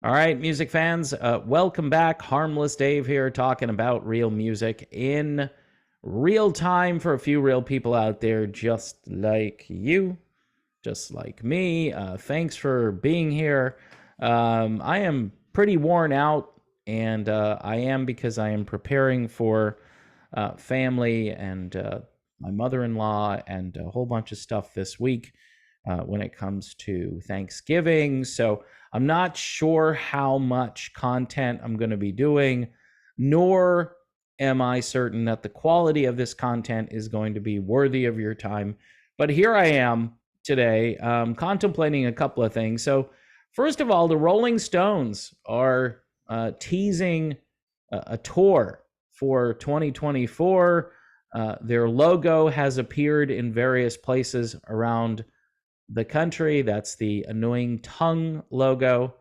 All right, music fans, welcome back. Harmless Dave here talking about real music in real time for a few real people out there just like you, just like me. Thanks for being here. I am pretty worn out, and I am because I am preparing for family and my mother-in-law and a whole bunch of stuff this week when it comes to Thanksgiving. So I'm not sure how much content I'm going to be doing, nor am I certain that the quality of this content is going to be worthy of your time. But here I am today, contemplating a couple of things. So, first of all, the Rolling Stones are teasing a tour for 2024. Their logo has appeared in various places around the country. That's the annoying tongue logo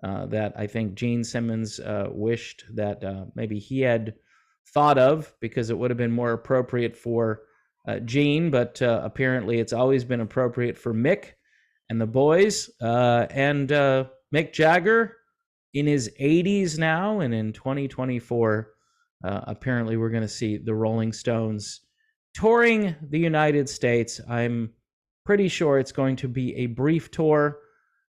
that I think Gene Simmons wished that maybe he had thought of, because it would have been more appropriate for Gene, but apparently it's always been appropriate for Mick and the boys. And Mick Jagger in his 80s now, and in 2024, apparently we're going to see the Rolling Stones touring the United States. I'm pretty sure it's going to be a brief tour.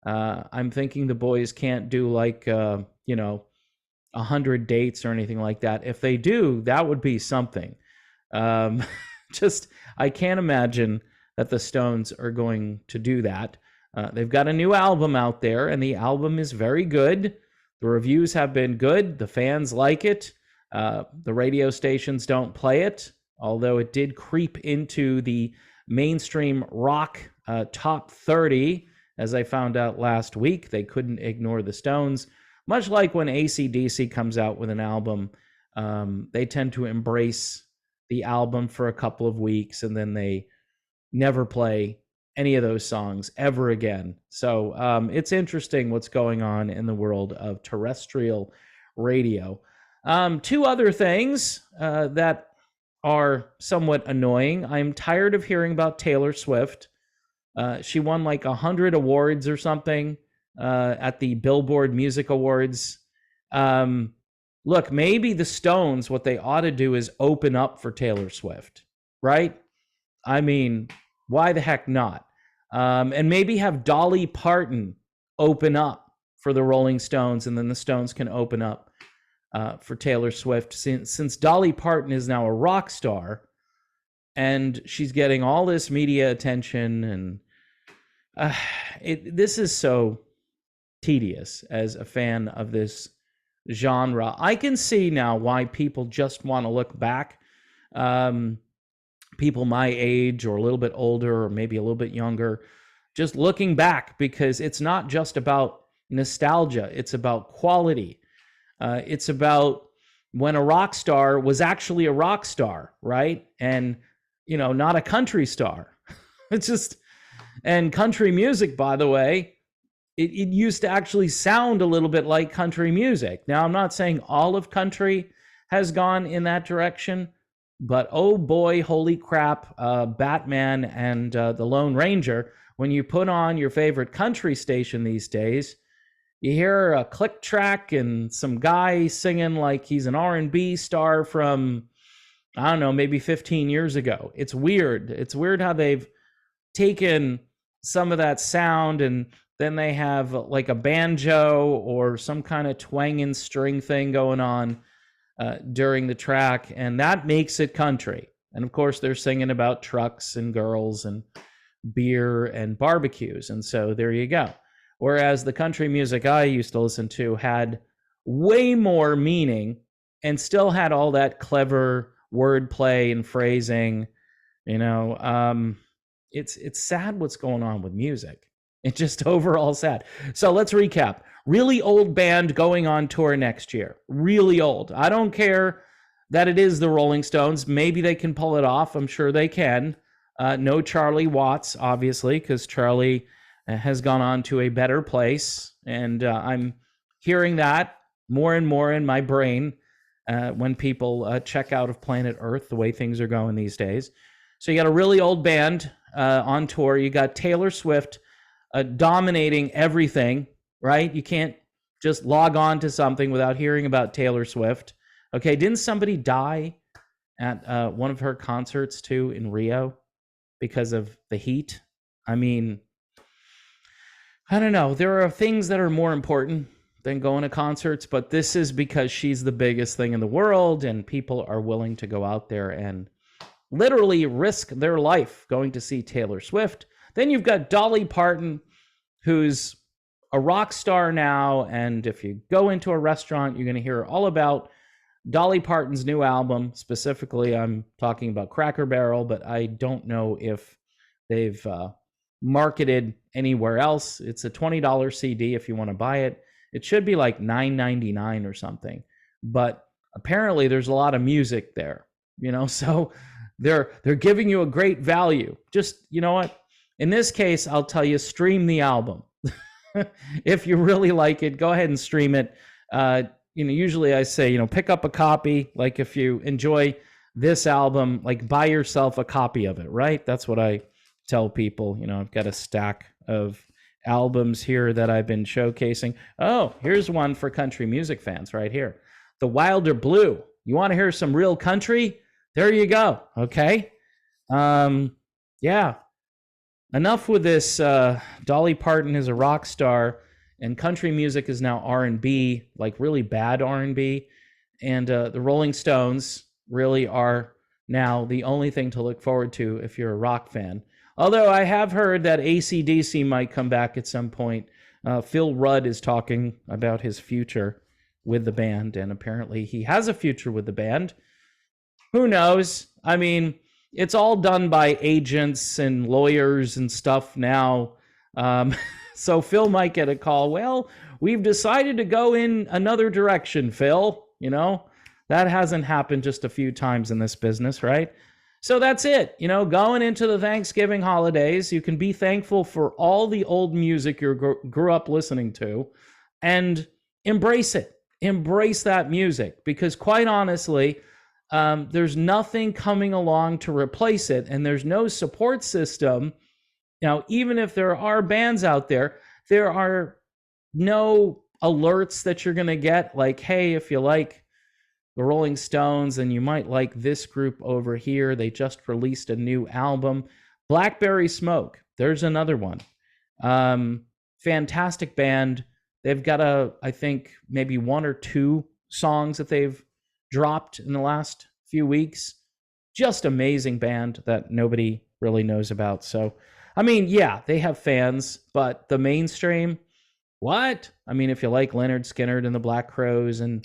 I'm thinking the boys can't do 100 dates or anything like that. If they do, that would be something. I can't imagine that the Stones are going to do that. They've got a new album out there, and the album is very good. The reviews have been good. The fans like it. The radio stations don't play it, although it did creep into the mainstream rock top 30, as I found out last week. They couldn't ignore the Stones. Much like when AC/DC comes out with an album, they tend to embrace the album for a couple of weeks, and then they never play any of those songs ever again. So it's interesting what's going on in the world of terrestrial radio. Two other things that are somewhat annoying. I'm tired of hearing about Taylor Swift. She won like 100 awards or something at the Billboard Music Awards. Look, maybe the Stones, what they ought to do is open up for Taylor Swift, right? I mean, why the heck not? And maybe have Dolly Parton open up for the Rolling Stones, and then the Stones can open up for Taylor Swift, since Dolly Parton is now a rock star and she's getting all this media attention. And this is so tedious as a fan of this genre. I can see now why people just want to look back. People my age or a little bit older or maybe a little bit younger, just looking back, because it's not just about nostalgia. It's about quality. It's about when a rock star was actually a rock star, right? And, not a country star. It's just, and country music, by the way, it used to actually sound a little bit like country music. Now, I'm not saying all of country has gone in that direction, but oh boy, holy crap, Batman and the Lone Ranger, when you put on your favorite country station these days, you hear a click track and some guy singing like he's an R&B star from, I don't know, maybe 15 years ago. It's weird. It's weird how they've taken some of that sound and then they have like a banjo or some kind of twanging string thing going on during the track, and that makes it country. And of course, they're singing about trucks and girls and beer and barbecues. And so there you go. Whereas the country music I used to listen to had way more meaning and still had all that clever wordplay and phrasing. It's sad what's going on with music. It's just overall sad. So let's recap. Really old band going on tour next year. Really old. I don't care that it is the Rolling Stones. Maybe they can pull it off. I'm sure they can. No Charlie Watts, obviously, because Charlie has gone on to a better place. And I'm hearing that more and more in my brain when people check out of planet Earth, the way things are going these days. So you got a really old band on tour. You got Taylor Swift dominating everything, right? You can't just log on to something without hearing about Taylor Swift. Okay, didn't somebody die at one of her concerts too in Rio because of the heat? I mean, I don't know. There are things that are more important than going to concerts, but this is because she's the biggest thing in the world and people are willing to go out there and literally risk their life going to see Taylor Swift. Then you've got Dolly Parton, who's a rock star now, and if you go into a restaurant, you're going to hear all about Dolly Parton's new album. Specifically, I'm talking about Cracker Barrel, but I don't know if they've marketed anywhere else. It's a $20 CD if you want to buy it. It should be like $9.99 or something, but apparently there's a lot of music there, so they're giving you a great value. Just, you know what? In this case, I'll tell you, stream the album. If you really like it, go ahead and stream it. Usually I say, pick up a copy. Like if you enjoy this album, like buy yourself a copy of it, right? That's what I tell people. I've got a stack of albums here that I've been showcasing. Oh, here's one for country music fans right here. The Wilder Blue. You want to hear some real country? There you go. Okay. Yeah. Enough with this. Dolly Parton is a rock star, and country music is now R&B, like really bad R&B. And the Rolling Stones really are now the only thing to look forward to if you're a rock fan. Although I have heard that AC/DC might come back at some point. Phil Rudd is talking about his future with the band, and apparently he has a future with the band. Who knows? I mean, it's all done by agents and lawyers and stuff now. So Phil might get a call. Well, we've decided to go in another direction, Phil. That hasn't happened just a few times in this business, right? So that's it. Going into the Thanksgiving holidays, you can be thankful for all the old music you grew up listening to and embrace it. Embrace that music, because quite honestly, there's nothing coming along to replace it, and there's no support system. Now, even if there are bands out there are no alerts that you're going to get like, hey, if you like the Rolling Stones and you might like this group over here, they just released a new album. Blackberry Smoke, there's another one. Fantastic band. They've got I think maybe one or two songs that they've dropped in the last few weeks. Just amazing band that nobody really knows about. So, I mean, yeah, they have fans, but the mainstream, what? I mean, if you like Lynyrd Skynyrd and the Black Crowes and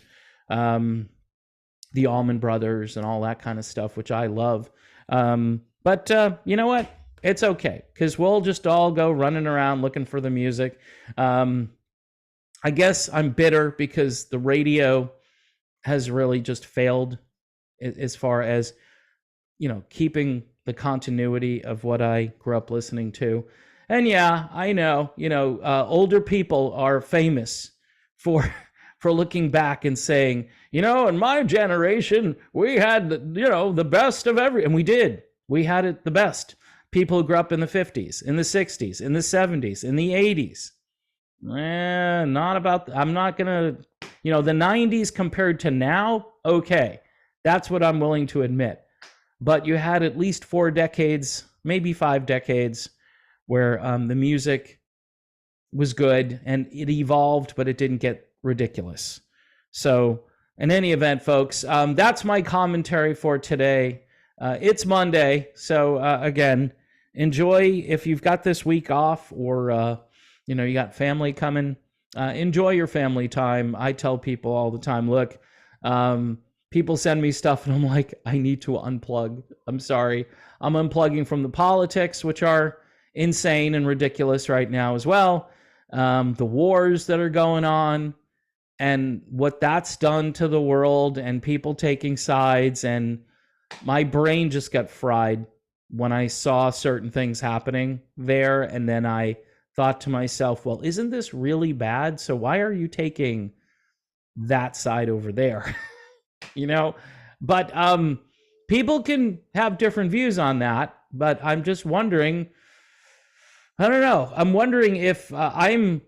the Allman Brothers and all that kind of stuff, which I love. But you know what? It's okay, because we'll just all go running around looking for the music. I guess I'm bitter because the radio has really just failed as far as, keeping the continuity of what I grew up listening to. And yeah, I know, older people are famous for looking back and saying, in my generation, we had, the best of and we did. We had it the best. People who grew up in the 50s, in the 60s, in the 70s, in the 80s. Not about, I'm not going to, the 90s compared to now, okay. That's what I'm willing to admit. But you had at least 4 decades, maybe 5 decades, where the music was good and it evolved, but it didn't get ridiculous. So in any event, folks, that's my commentary for today. It's Monday. So again, enjoy if you've got this week off, or you got family coming, enjoy your family time. I tell people all the time, look, people send me stuff and I'm like, I need to unplug. I'm sorry. I'm unplugging from the politics, which are insane and ridiculous right now as well. The wars that are going on and what that's done to the world and people taking sides. And my brain just got fried when I saw certain things happening there. And then I thought to myself, well, isn't this really bad? So why are you taking that side over there? But people can have different views on that, but I'm just wondering, I don't know. I'm wondering if I'm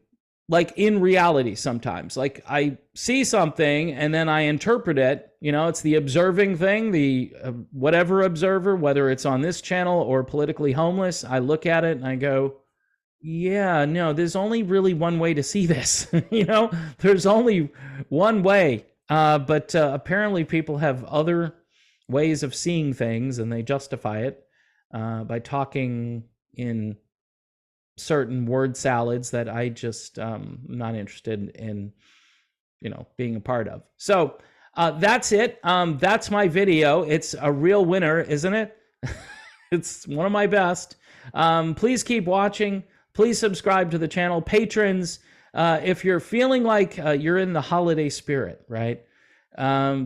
like in reality sometimes. Like I see something and then I interpret it. You know, it's the observing thing, the whatever observer, whether it's on this channel or Politically Homeless. I look at it and I go, yeah, no, there's only really one way to see this. You know, there's only one way. But apparently people have other ways of seeing things, and they justify it by talking in certain word salads that I just not interested in, you know, being a part of. So that's it. That's my video. It's a real winner, isn't it? It's one of my best. Please keep watching. Please subscribe to the channel. Patrons, if you're feeling like you're in the holiday spirit, right?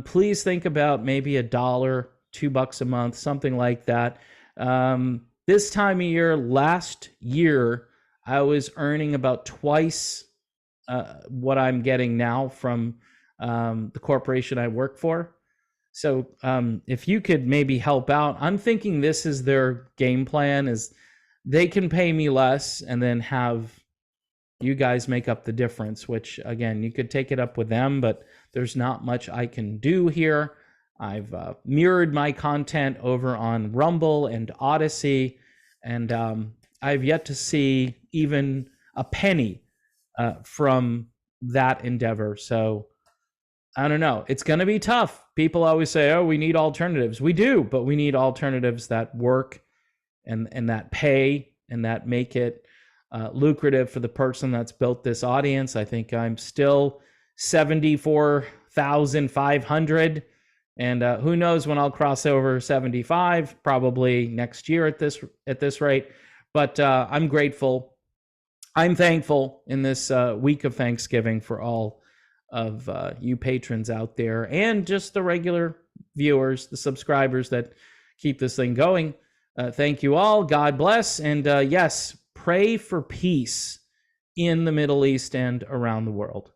Please think about maybe $1, $2 a month, something like that. This time of year, last year, I was earning about twice what I'm getting now from the corporation I work for. So if you could maybe help out, I'm thinking this is their game plan, is they can pay me less and then have you guys make up the difference, which again, you could take it up with them, but there's not much I can do here. I've mirrored my content over on Rumble and Odyssey, and I've yet to see even a penny from that endeavor. So I don't know. It's going to be tough. People always say, oh, we need alternatives. We do, but we need alternatives that work and that pay and that make it lucrative for the person that's built this audience. I think I'm still 74,500. And who knows when I'll cross over 75, probably next year at this rate. But I'm grateful. I'm thankful in this week of Thanksgiving for all of you patrons out there, and just the regular viewers, the subscribers that keep this thing going. Thank you all. God bless. And yes, pray for peace in the Middle East and around the world.